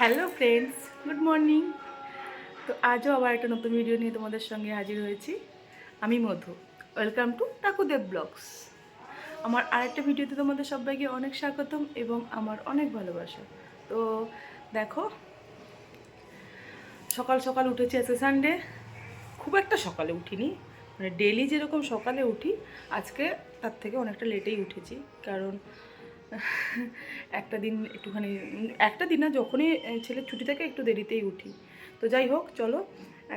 Hello friends, good morning. তো আজও আবার একটা নতুন ভিডিও নিয়ে তোমাদের সঙ্গে হাজির হয়েছি। আমি Madhu. Welcome to Takudeb blogs. আমার আরেকটা ভিডিওতে তোমাদের সবাইকে অনেক স্বাগতম এবং আমার অনেক ভালোবাসা। তো দেখো, সকাল সকাল উঠেছি, আজকে সানডে। খুব একটা সকালে উঠিনি, মানে ডেলি যেরকম সকালে উঠি আজকে তার থেকে অনেকটা লেটেই উঠেছি। কারণ একটা দিন একটুখানি, একটা দিন না, যখনই ছেলের ছুটি থাকে একটু দেরিতেই উঠি। তো যাই হোক, চলো।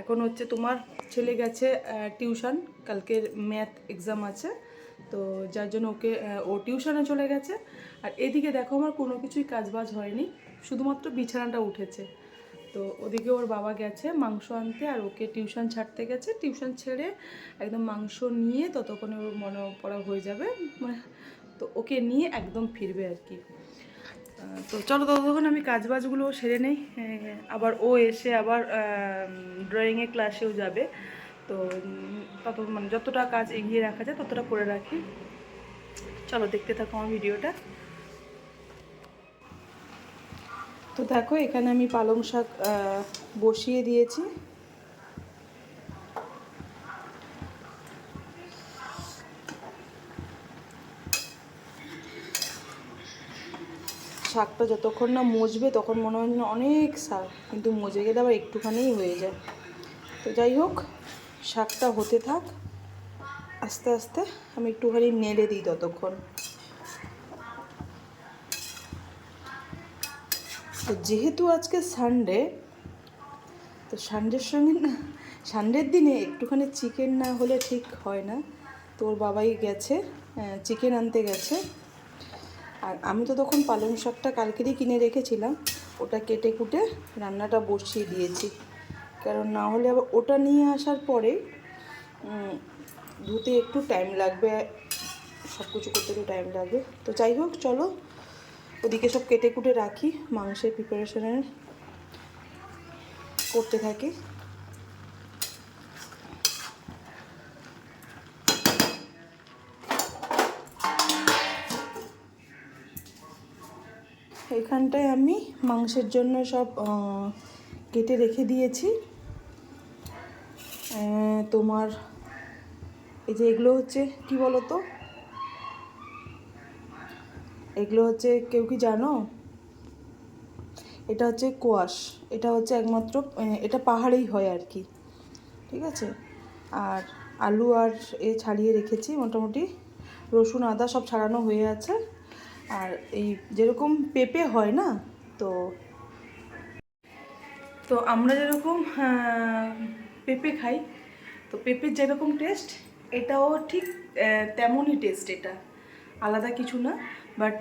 এখন হচ্ছে তোমার ছেলে গেছে টিউশন, কালকের ম্যাথ এক্সাম আছে, তো যার জন্য ওকে ও টিউশনে চলে গেছে। আর এদিকে দেখো, আমার কোনো কিছুই কাজবাজ হয়নি, শুধুমাত্র বিছানাটা উঠেছে। তো ওদিকে ওর বাবা গেছে মাংস আনতে, আর ওকে টিউশন ছাড়তে গেছে। টিউশন ছেড়ে একদম মাংস নিয়ে ততক্ষণে ওর মনে পড়া হয়ে যাবে, মানে তো ওকে নিয়ে একদম ফিরবে আর কি। তো চলো ততক্ষণ আমি কাজবাজগুলো সেরে নেই। আবার ও এসে আবার ড্রয়িংয়ের ক্লাসেও যাবে। তো তত মানে যতটা কাজ এগিয়ে রাখা যায় ততটা করে রাখি। চলো দেখতে থাকো আমার ভিডিওটা। তো দেখো, এখানে আমি পালং শাক বসিয়ে দিয়েছি। শাকটা যতক্ষণ না মজবে তখন মনে হয় না অনেক শাক, কিন্তু মজে গেলে আবার একটুখানিই হয়ে যায়। তো যাই হোক, শাকটা হতে থাক, আস্তে আস্তে আমি একটুখানি নেড়ে দিই ততক্ষণ। তো যেহেতু আজকে সানডে, তো সানডের সঙ্গে না, সানডের দিনে একটুখানি চিকেন না হলে ঠিক হয় না। তো ওর বাবাই গেছে চিকেন আনতে গেছে। আর আমি তো তখন পালং শাকটা কালকেরই কিনে রেখেছিলাম, ওটা কেটে কুটে রান্নাটা বসিয়ে দিয়েছি। কারণ না হলে আবার ওটা নিয়ে আসার পরে ধুতে একটু টাইম লাগবে, সব কিছু করতে একটু টাইম লাগবে। তো যাই হোক, চলো ওদিকে সব কেটে কুটে রাখি, মাংসের প্রিপারেশনের করতে থাকি। এখানটায় আমি মাংসের জন্য সব কেটে রেখে দিয়েছি। তোমার এই যে এগুলো হচ্ছে কি বলো তো, এগুলো হচ্ছে, কেউ কি জানো? এটা হচ্ছে কোয়াশ। এটা হচ্ছে একমাত্র, এটা পাহাড়েই হয় আর কি, ঠিক আছে। আর আলু আর ছাড়িয়ে রেখেছি মোটামুটি, রসুন আদা সব ছাড়ানো হয়ে আছে। আর এই যেরকম পেঁপে হয় না, তো তো আমরা যেরকম পেঁপে খাই, তো পেঁপের যেরকম টেস্ট এটাও ঠিক তেমনই টেস্ট। এটা আলাদা কিছু না, বাট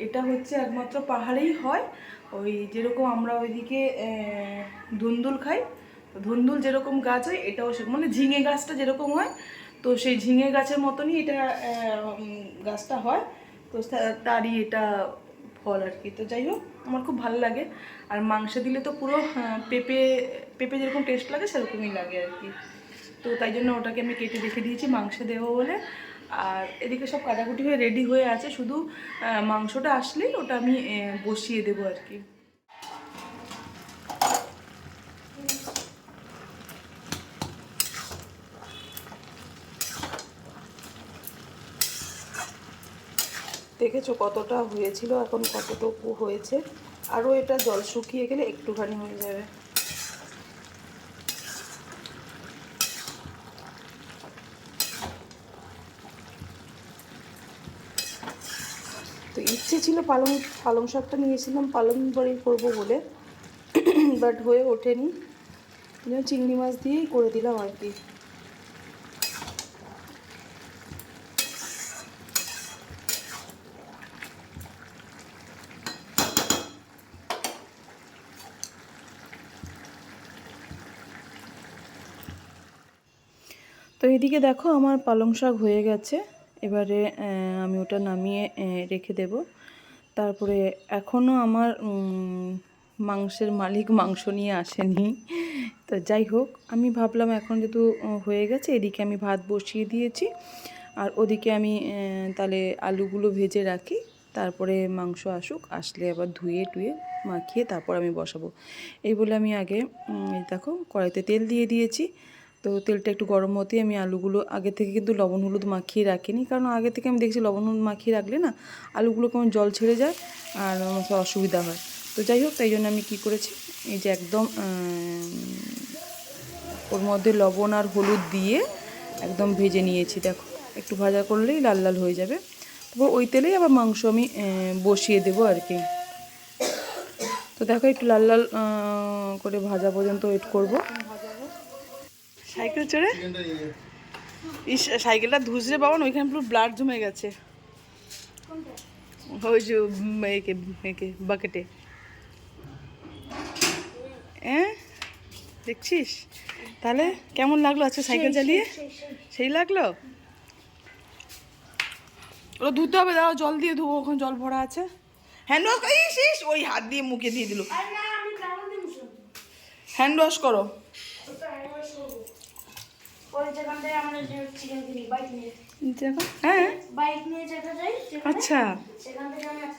এটা হচ্ছে একমাত্র পাহাড়েই হয়। ওই যেরকম আমরা ওইদিকে ধুন্দুল খাই, তো ধুন্দুল যেরকম গাছ হয় এটাও সেরকম, মানে ঝিঙে গাছটা যেরকম হয়, তো সেই ঝিঙে গাছের মতনই এটা গাছটা হয়। তো তারই এটা ফল আর কি। তো যাই হোক, আমার খুব ভালো লাগে। আর মাংসে দিলে তো পুরো পেঁপে পেঁপে যেরকম টেস্ট লাগে সেরকমই লাগে আর কি। তো তাই জন্য ওটাকে আমি কেটে রেখে দিয়েছি মাংসে দেবো বলে। আর এদিকে সব কাটাকুটি হয়ে রেডি হয়ে আছে, শুধু মাংসটা আসলেই ওটা আমি বসিয়ে দেবো আর কি। দেখেছো কতটা হয়েছিল, এখন কতটুকু হয়েছে। আরও এটা জল শুকিয়ে গেলে একটুখানি হয়ে যাবে। তো ইচ্ছে ছিল পালং পালং শাকটা নিয়েছিলাম পালং বড়ি করবো বলে, বাট হয়ে ওঠেনি, চিংড়ি মাছ দিয়েই করে দিলাম আর কি। তো এদিকে দেখো, আমার পালং শাক হয়ে গেছে। এবারে আমি ওটা নামিয়ে রেখে দেব। তারপরে এখনও আমার মাংসের মালিক মাংস নিয়ে আসেনি। তো যাই হোক, আমি ভাবলাম এখন যেহেতু হয়ে গেছে, এদিকে আমি ভাত বসিয়ে দিয়েছি, আর ওদিকে আমি তাহলে আলুগুলো ভেজে রাখি, তারপরে মাংস আসুক, আসলে আবার ধুয়ে টুয়ে মাখিয়ে তারপর আমি বসাবো। এই বলে আমি আগে এই দেখো কড়াইতে তেল দিয়ে দিয়েছি। তো তেলটা একটু গরম হতেই আমি আলুগুলো আগে থেকে কিন্তু লবণ হলুদ মাখিয়ে রাখিনি, কারণ আগে থেকে আমি দেখছি লবণ হলুদ মাখিয়ে রাখলে না আলুগুলো কেমন জল ছেড়ে যায় আর আমার অসুবিধা হয়। তো যাই হোক, তাই জন্য আমি কী করেছি, এই যে একদম ওর মধ্যে লবণ আর হলুদ দিয়ে একদম ভেজে নিয়েছি। দেখো একটু ভাজা করলেই লাল লাল হয়ে যাবে। তারপর ওই তেলেই আবার মাংস আমি বসিয়ে দেবো আর কি। তো দেখো একটু লাল লাল করে ভাজা পর্যন্ত ওয়েট করবো। সাইকেল চড়ে সাইকেলটা ধুসরে বাবা, ওইখানে পুরো ব্লাড জমে গেছে ওই যে একে বাকেটে। হ্যাঁ দেখছিস? তাহলে কেমন লাগলো আজকে সাইকেল চালিয়ে? সেই লাগলো। ওটা ধুতে হবে, দাও জল দিয়ে ধুবো, ওখানে জল ভরা আছে। হ্যান্ড ওয়াশ, ইস ওই হাত দিয়ে মুখে দিয়ে দিল। হ্যান্ড ওয়াশ করো। হ্যাঁ আচ্ছা,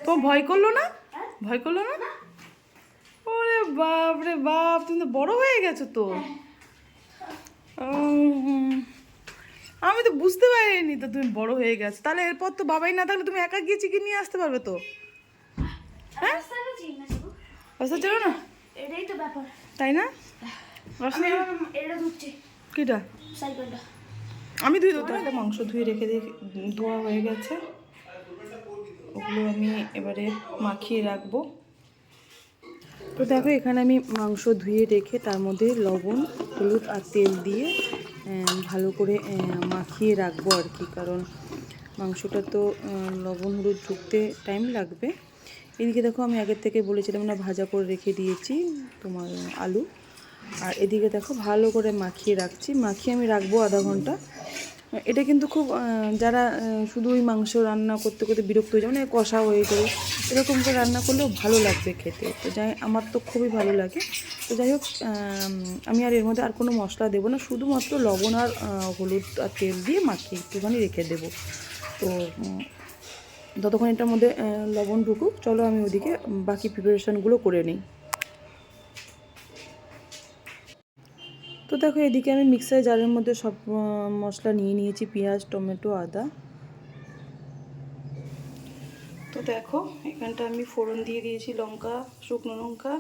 তো ভয় করলো না? ভয় করলো না? ওরে বাপ রে বাপ, তুমি তো বড় হয়ে গেছো তো। আমি তো বুঝতে পারিনি তো তুমি বড় হয়ে গেছো। তাহলে এরপর তো বাবাই না থাকলে তুমি একা গিয়ে চিকেন নিয়ে আসতে পারবে তো। হ্যাঁ রাস্তা চলো না, এটাই তো ব্যাপার, তাই না? এটা ধুচ্ছি কিটা সাইকেলটা আমি ধুই তো, একটা মাংস ধুয়ে রেখে ধোয়া হয়ে গেছে, ওগুলো আমি এবারে মাখিয়ে রাখবো। তো দেখো এখানে আমি মাংস ধুয়ে রেখে তার মধ্যে লবণ হলুদ আর তেল দিয়ে ভালো করে মাখিয়ে রাখবো আর কি, কারণ মাংসটা তো লবণ হলুদ ঢুকতে টাইম লাগবে। এদিকে দেখো আমি আগের থেকে বলেছিলাম না ভাজা করে রেখে দিয়েছি তোমার আলু, আর এদিকে দেখো ভালো করে মাখিয়ে রাখছি। মাখিয়ে আমি রাখবো আধা ঘন্টা। এটা কিন্তু খুব যারা শুধু ওই মাংস রান্না করতে করতে বিরক্ত হয়ে যায়, মানে কষা হয়ে গেলে এরকম করে রান্না করলেও ভালো লাগবে খেতে। তো যাই আমার তো খুবই ভালো লাগে। তো যাই হোক, আমি আর এর মধ্যে আর কোনো মশলা দেবো না, শুধুমাত্র লবণ আর হলুদ আর তেল দিয়ে মাখিয়ে একটুখানি রেখে দেবো। তো ততক্ষণ এটার মধ্যে লবণ ঢুকুক, চলো আমি ওদিকে বাকি প্রিপারেশানগুলো করে নিই। তো দেখো এদিকে আমি মিক্সার জারের মধ্যে সব মশলা নিয়ে নিয়েছি, পেঁয়াজ টমেটো আদা। তো দেখো এখানটা আমি ফোড়ন দিয়ে দিয়েছি, লঙ্কা শুকনো লঙ্কা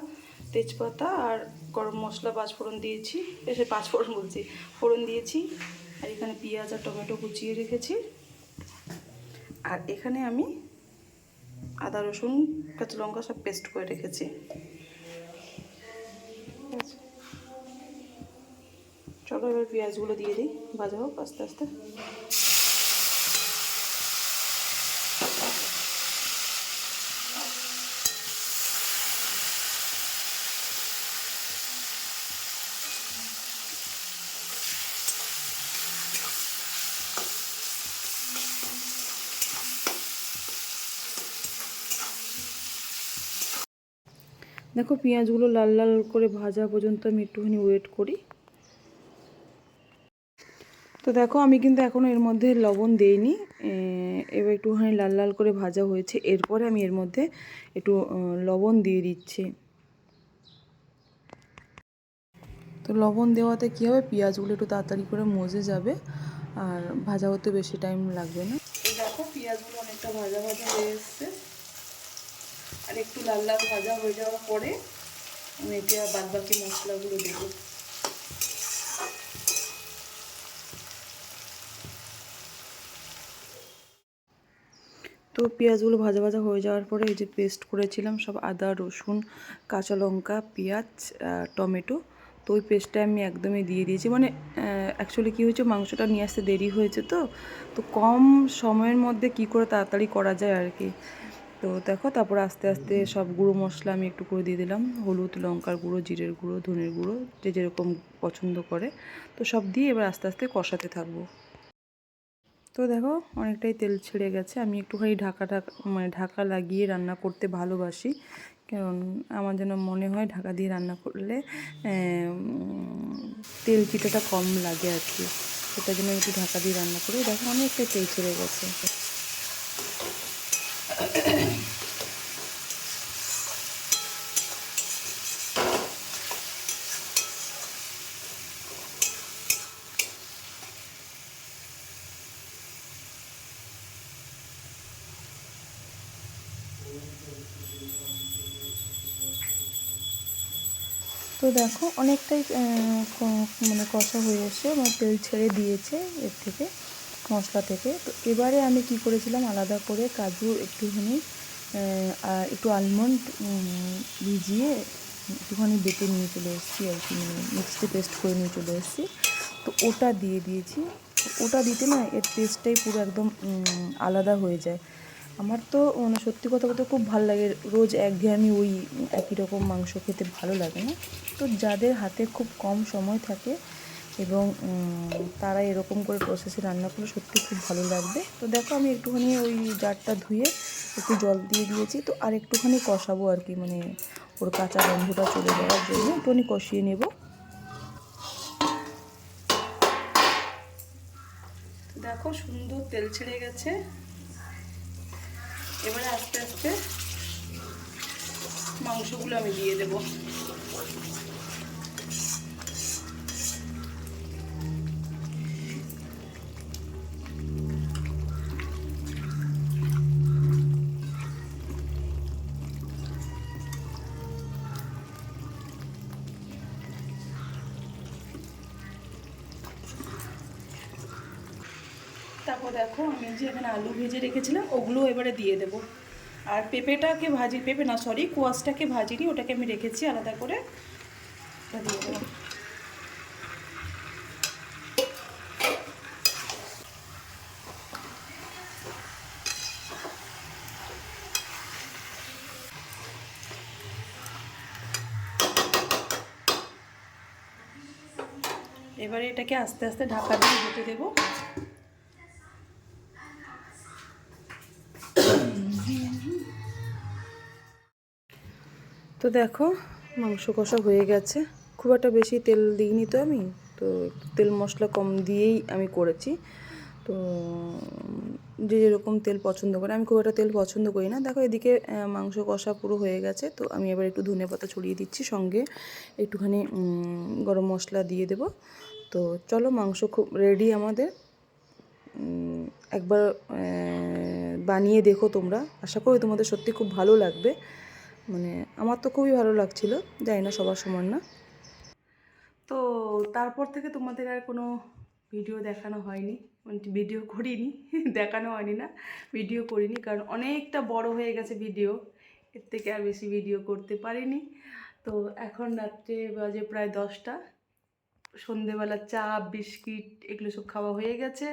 তেজপাতা আর গরম মশলা পাঁচফোড়ন দিয়েছি, এসে পাঁচফোড়ন বলছি, ফোড়ন দিয়েছি। আর এখানে পেঁয়াজ আর টমেটো কুচিয়ে রেখেছি। আর এখানে আমি আদা রসুন কাঁচা লঙ্কা সব পেস্ট করে রেখেছি। চলো এবার পেঁয়াজগুলো দিয়ে দিই, ভাজা হোক আস্তে আস্তে। দেখো পেঁয়াজগুলো লাল লাল করে ভাজা পর্যন্ত আমি একটুখানি ওয়েট করি। তো দেখো আমি কিন্তু এখনও এর মধ্যে লবণ দেইনি, এবার একটুখানি লাল লাল করে ভাজা হয়েছে, এরপরে আমি এর মধ্যে একটু লবণ দিয়ে দিচ্ছি। তো লবণ দেওয়াতে কী হবে, পেঁয়াজগুলো একটু তাড়াতাড়ি করে মজে যাবে আর ভাজা হতে বেশি টাইম লাগবে না। তো দেখো পেঁয়াজগুলো অনেকটা ভাজা ভাজা হয়ে এসছে, আর একটু লাল লাল ভাজা হয়ে যাওয়ার পরে আমি এতে বাদ বাকি মশলাগুলো দেবো। তো পেঁয়াজগুলো ভাজা ভাজা হয়ে যাওয়ার পরে এই যে পেস্ট করেছিলাম সব আদা রসুন কাঁচা লঙ্কা পেঁয়াজ টমেটো, তো ওই পেস্টটা আমি একদমই দিয়ে দিয়েছি। মানে অ্যাকচুয়ালি কী হয়েছে, মাংসটা নিয়ে আসতে দেরি হয়েছে, তো কম সময়ের মধ্যে কি করে তাড়াতাড়ি করা যায় আর কি। তো দেখো তারপর আস্তে আস্তে সব গুঁড়ো মশলা আমি একটু করে দিয়ে দিলাম, হলুদ লঙ্কার গুঁড়ো জিরের গুঁড়ো ধনের গুঁড়ো যে যেরকম পছন্দ করে, তো সব দিয়ে এবার আস্তে আস্তে কষাতে থাকবো। তো দেখো অনেকটাই তেল ছেড়ে গেছে, আমি একটুখানি ঢাকা লাগিয়ে রান্না করতে ভালোবাসি, কারণ আমার যেন মনে হয় ঢাকা দিয়ে রান্না করলে তেল চিটাটা কম লাগে আর কি, সেটার জন্য একটু ঢাকা দিয়ে রান্না করি। দেখো অনেকটাই তেল ছেড়ে গেছে। তো দেখো অনেকটাই মানে কষা হয়ে এসে আমার তেল ছেড়ে দিয়েছে এর থেকে, মশলা থেকে। তো এবারে আমি কি করেছিলাম, আলাদা করে কাজু একটুখানি আর একটু আলমন্ড ভিজিয়ে একটুখানি বেটে নিয়ে চলে এসেছি আর কি, মানে মিক্সিতে পেস্ট করে নিয়ে চলে এসেছি। তো ওটা দিয়ে দিয়েছি। ওটা দিতে না এর টেস্টটাই পুরো একদম আলাদা হয়ে যায়। আমার তো মানে সত্যি কথা বলতে খুব ভালো লাগে, রোজ একঘেয়েমি ওই একই রকম মাংস খেতে ভালো লাগে না। তো যাদের হাতে খুব কম সময় থাকে এবং তারা এরকম করে প্রসেসে রান্না করলে সত্যি খুব ভালো লাগবে। তো দেখো আমি একটুখানি ওই জারটা ধুয়ে একটু জল দিয়ে দিয়েছি। তো আর একটুখানি কষাবো আর কি, মানে ওর কাঁচা গন্ধটা চলে যাওয়ার জন্য একটুখানি কষিয়ে নেব। দেখো সুন্দর তেল ছেড়ে গেছে। এবারে আস্তে আস্তে মাংসগুলো আমি দিয়ে দেব। তারপর দেখো আমি যে এখানে আলু ভেজে রেখেছিলাম ওগুলো এবারে দিয়ে দেব। আর পেঁপেটাকে পেঁপে না সরি কোয়াশটাকে ভাজিনি, ওটাকে আমি রেখেছি আলাদা করে, ওটা দিয়ে দেবো। এবারে এটাকে আস্তে আস্তে ঢাকা দিয়ে হতে দেবো। তো দেখো মাংস কষা হয়ে গেছে। খুব একটা বেশি তেল দিইনি তো আমি, তো তেল মশলা কম দিয়েই আমি করেছি। তো যে যেরকম তেল পছন্দ করে, আমি খুব একটা তেল পছন্দ করি না। দেখো এদিকে মাংস কষা পুরো হয়ে গেছে। তো আমি এবার একটু ধনেপাতা ছড়িয়ে দিচ্ছি, সঙ্গে একটুখানি গরম মশলা দিয়ে দেব। তো চলো মাংস খুব রেডি আমাদের। একবার বানিয়ে দেখো তোমরা, আশা করি তোমাদের সত্যি খুব ভালো লাগবে। মানে আমার তো খুবই ভালো লাগছিল, জানি না সবার সমান না। তো তারপর থেকে তোমাদের আর কোনো ভিডিও দেখানো হয়নি, মানে ভিডিও করিনি দেখানো হয়নি না, ভিডিও করিনি, কারণ অনেকটা বড় হয়ে গেছে ভিডিও, এর থেকে আর বেশি ভিডিও করতে পারিনি। তো এখন রাত্রে বাজে প্রায় 10টা, সন্ধেবেলা চা বিস্কিট এগুলো সব খাওয়া হয়ে গেছে।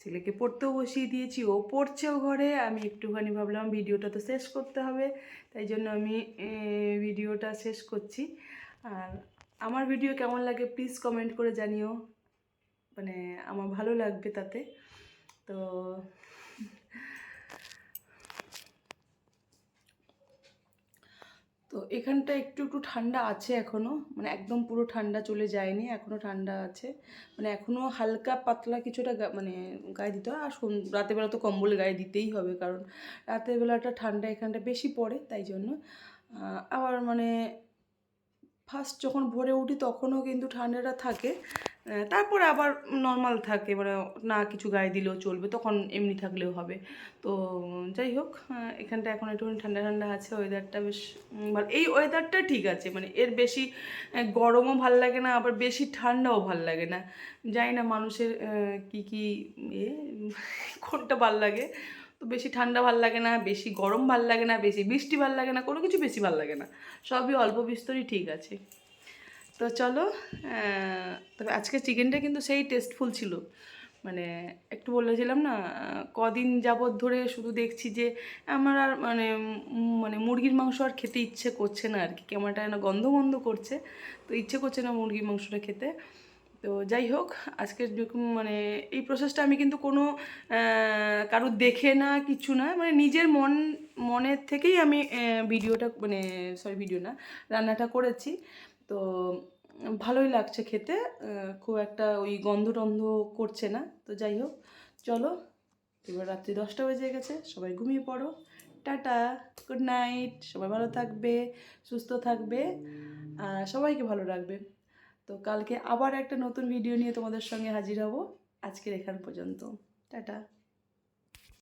ছেলেকে পড়তেও বসিয়ে দিয়েছি, ও পড়ছেও ঘরে। আমি একটুখানি ভাবলাম ভিডিওটা তো শেষ করতে হবে, তাই জন্য আমি ভিডিওটা শেষ করছি। আর আমার ভিডিও কেমন লাগে প্লিজ কমেন্ট করে জানিও, মানে আমার ভালো লাগবে তাতে। তো তো এখানটা একটু একটু ঠান্ডা আছে এখনও, মানে একদম পুরো ঠান্ডা চলে যায়নি, এখনও ঠান্ডা আছে। মানে এখনও হালকা পাতলা কিছুটা মানে গায়ে দিতে হয়। আর রাতের বেলা তো কম্বল গায়ে দিতেই হবে, কারণ রাতের বেলাটা ঠান্ডা এখানটা বেশি পড়ে, তাই জন্য। আবার মানে ফার্স্ট যখন ভোরে উঠি তখনও কিন্তু ঠান্ডাটা থাকে, তারপরে আবার নর্মাল থাকে, মানে না কিছু গায়ে দিলেও চলবে, তখন এমনি থাকলেও হবে। তো যাই হোক, এখানটা এখন একটুখানি ঠান্ডা ঠান্ডা আছে, ওয়েদারটা বেশ ভালো। এই ওয়েদারটা ঠিক আছে, মানে এর বেশি গরমও ভাল লাগে না, আবার বেশি ঠান্ডাও ভাল লাগে না। জানি না মানুষের কী কী কোনটা ভাল লাগে। তো বেশি ঠান্ডা ভাল লাগে না, বেশি গরম ভাল লাগে না, বেশি বৃষ্টি ভাল লাগে না, কোনো কিছু বেশি ভাল লাগে না, সবই অল্প বিস্তরই ঠিক আছে। তো চলো, তবে আজকে চিকেনটা কিন্তু সেই টেস্টফুল ছিল। মানে একটু বলেছিলাম না, কদিন যাবৎ ধরে শুধু দেখছি যে আমার আর মানে মানে মুরগির মাংস আর খেতে ইচ্ছে করছে না আর কি, কেমন একটা না গন্ধ গন্ধ করছে, তো ইচ্ছে করছে না মুরগির মাংসটা খেতে। তো যাই হোক, আজকের যখন মানে এই প্রসেসটা আমি কিন্তু কোনো কারোর দেখে না, কিছু না, মানে নিজের মনের থেকেই আমি ভিডিওটা মানে ভিডিও না, রান্নাটা করেছি। তো ভালোই লাগছে খেতে, খুব একটা ওই গন্ধ টন্ধ করছে না। তো যাই হোক, চলো এবার রাত্রি 10টা বেজে গেছে, সবাই ঘুমিয়ে পড়ো। Tata, good night. সবাই ভালো থাকবে, সুস্থ থাকবে, সবাইকে ভালো রাখবে। তো কালকে আবার একটা নতুন ভিডিও নিয়ে তোমাদের সঙ্গে হাজির হব। আজকের এখান পর্যন্ত, টাটা।